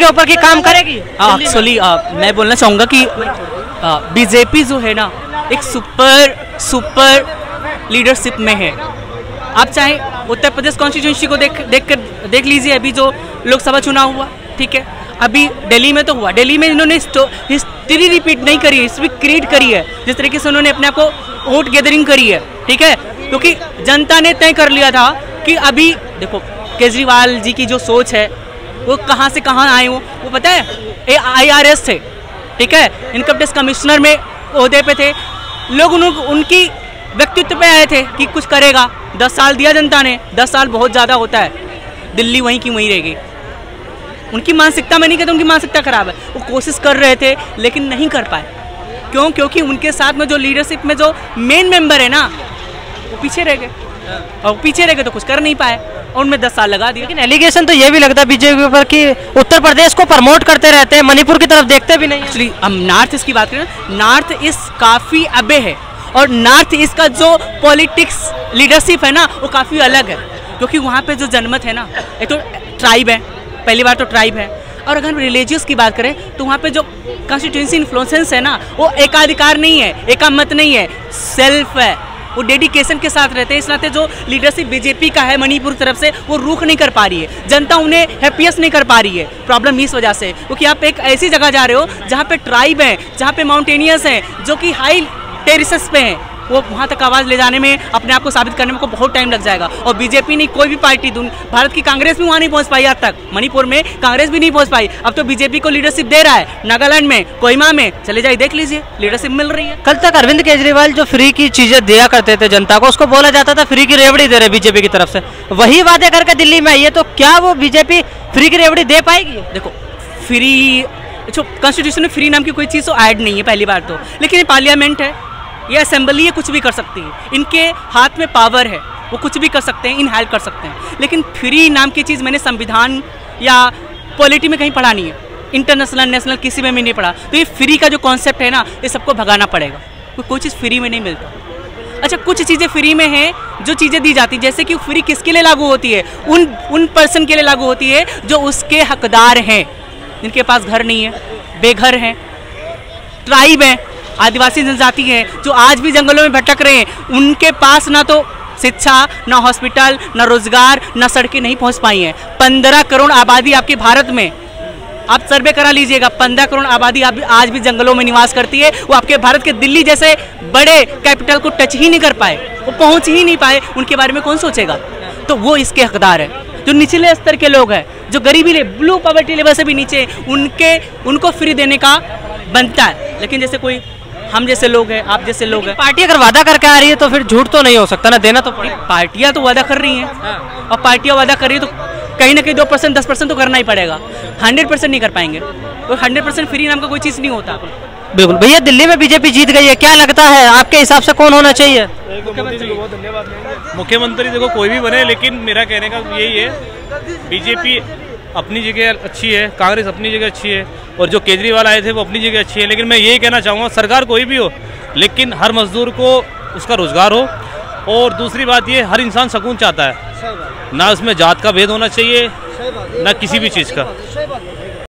के ऊपर की काम करेगी? एक्चुअली मैं बोलना चाहूँगा कि बीजेपी जो है ना एक सुपर लीडरशिप में है। आप चाहे उत्तर प्रदेश कॉन्स्टिट्यूंसी को देख लीजिए, अभी जो लोकसभा चुनाव हुआ, ठीक है, अभी दिल्ली में तो हुआ, दिल्ली में इन्होंने हिस्ट्री रिपीट नहीं करी है, हिस्ट्री क्रिएट करी है, जिस तरीके से उन्होंने अपने आप को वोट गैदरिंग करी है, ठीक है, क्योंकि जनता ने तय कर लिया था कि अभी देखो केजरीवाल जी की जो सोच है वो कहाँ से कहाँ आए वो पता है, IRS थे, ठीक है, इनकम टैक्स कमिश्नर में ओहदे पे थे लोग, उनकी व्यक्तित्व पे आए थे कि कुछ करेगा। 10 साल दिया जनता ने, 10 साल बहुत ज़्यादा होता है, दिल्ली वहीं की वहीं रह गई। उनकी मानसिकता में नहीं कहता उनकी मानसिकता खराब है, वो कोशिश कर रहे थे लेकिन नहीं कर पाए। क्यों? क्योंकि उनके साथ में जो लीडरशिप में जो मेन मेंबर है ना वो पीछे रह गए, और पीछे रह गए तो कुछ कर नहीं पाए, और उनमें 10 साल लगा दिया। लेकिन एलिगेशन तो ये भी लगता है बीजेपी के ऊपर कि उत्तर प्रदेश को प्रमोट करते रहते हैं, मणिपुर की तरफ देखते भी नहीं। एक्चुअली हम नॉर्थ ईस्ट की बात करें, नॉर्थ ईस्ट काफ़ी अबे है, और नॉर्थ ईस्ट का जो पॉलिटिक्स लीडरशिप है ना वो काफ़ी अलग है, क्योंकि वहाँ पे जो जनमत है ना, एक तो ट्राइब है, पहली बार तो ट्राइब है, और अगर हम रिलीजियस की बात करें तो वहाँ पे जो कॉन्स्टिट्यूंसी इन्फ्लुएंस है ना वो एकाधिकार नहीं है, एकामत नहीं है, सेल्फ है, वो डेडिकेशन के साथ रहते हैं। इस नाते जो लीडरशिप बीजेपी का है मणिपुर तरफ से वो रुख नहीं कर पा रही है, जनता उन्हें हैप्पीएस्ट नहीं कर पा रही है। प्रॉब्लम इस वजह से क्योंकि आप एक ऐसी जगह जा रहे हो जहाँ पे ट्राइब है, जहाँ पे माउंटेनियर्स हैं, जो कि हाई टेरिसेस पे हैं, वो वहाँ तक आवाज़ ले जाने में, अपने आप को साबित करने में को बहुत टाइम लग जाएगा। और बीजेपी नहीं, कोई भी पार्टी, भारत की कांग्रेस भी वहाँ नहीं पहुँच पाई आज तक, मणिपुर में कांग्रेस भी नहीं पहुँच पाई। अब तो बीजेपी को लीडरशिप दे रहा है, नागालैंड में, कोहिमा में, चले जाइए देख लीजिए, लीडरशिप मिल रही है। कल तक अरविंद केजरीवाल जो फ्री की चीजें दिया करते थे जनता को, उसको बोला जाता था फ्री की रेवड़ी दे रहे बीजेपी की तरफ से, वही वादे करके दिल्ली में आई है, तो क्या वो बीजेपी फ्री की रेवड़ी दे पाएगी? देखो फ्री, कॉन्स्टिट्यूशन में फ्री नाम की कोई चीज़ तो ऐड नहीं है पहली बार तो, लेकिन ये पार्लियामेंट है, ये असेंबली है, कुछ भी कर सकती है, इनके हाथ में पावर है, वो कुछ भी कर सकते हैं, इनहेल्प कर सकते हैं। लेकिन फ्री नाम की चीज़ मैंने संविधान या पॉलिटी में कहीं पढ़ा नहीं है, इंटरनेशनल नेशनल किसी में भी नहीं पढ़ा। तो ये फ्री का जो कॉन्सेप्ट है ना, ये सबको भगाना पड़ेगा, कोई चीज़ फ्री में नहीं मिलता। अच्छा, कुछ चीज़ें फ्री में हैं जो चीज़ें दी जाती, जैसे कि फ्री किसके लिए लागू होती है? उन पर्सन के लिए लागू होती है जो उसके हकदार हैं, जिनके पास घर नहीं है, बेघर हैं, ट्राइब हैं, आदिवासी जनजाति हैं, जो आज भी जंगलों में भटक रहे हैं, उनके पास ना तो शिक्षा, ना हॉस्पिटल, ना रोजगार, ना सड़कें नहीं पहुंच पाई हैं। 15 करोड़ आबादी आपके भारत में, आप सर्वे करा लीजिएगा, 15 करोड़ आबादी आज भी जंगलों में निवास करती है। वो आपके भारत के दिल्ली जैसे बड़े कैपिटल को टच ही नहीं कर पाए, वो पहुंच ही नहीं पाए, उनके बारे में कौन सोचेगा? तो वो इसके हकदार है। जो निचले स्तर के लोग हैं, जो गरीबी ले, ब्लू पॉवर्टी लेवल से भी नीचे, उनको फ्री देने का बनता है। लेकिन जैसे कोई हम जैसे लोग हैं, आप जैसे लोग हैं, पार्टी अगर वादा करके आ रही है तो फिर झूठ तो नहीं हो सकता ना, देना तो पड़ेगा। पार्टियां तो वादा कर रही हैं, और पार्टियां वादा कर रही है तो कहीं ना कहीं 2% 10% तो करना ही पड़ेगा, 100% नहीं कर पाएंगे। तो 100% फ्री नाम का कोई चीज़ नहीं होता। बिल्कुल भैया, दिल्ली में बीजेपी जीत गई है, क्या लगता है आपके हिसाब से कौन होना चाहिए? मुख्यमंत्री देखो कोई भी बने, लेकिन मेरा कहने का यही है, बीजेपी अपनी जगह अच्छी है, कांग्रेस अपनी जगह अच्छी है, और जो केजरीवाल आए थे वो अपनी जगह अच्छी है। लेकिन मैं यही कहना चाहूँगा, सरकार कोई भी हो, लेकिन हर मजदूर को उसका रोजगार हो, और दूसरी बात ये, हर इंसान सुकून चाहता है, ना उसमें जात का भेद होना चाहिए, ना किसी भी चीज़ का।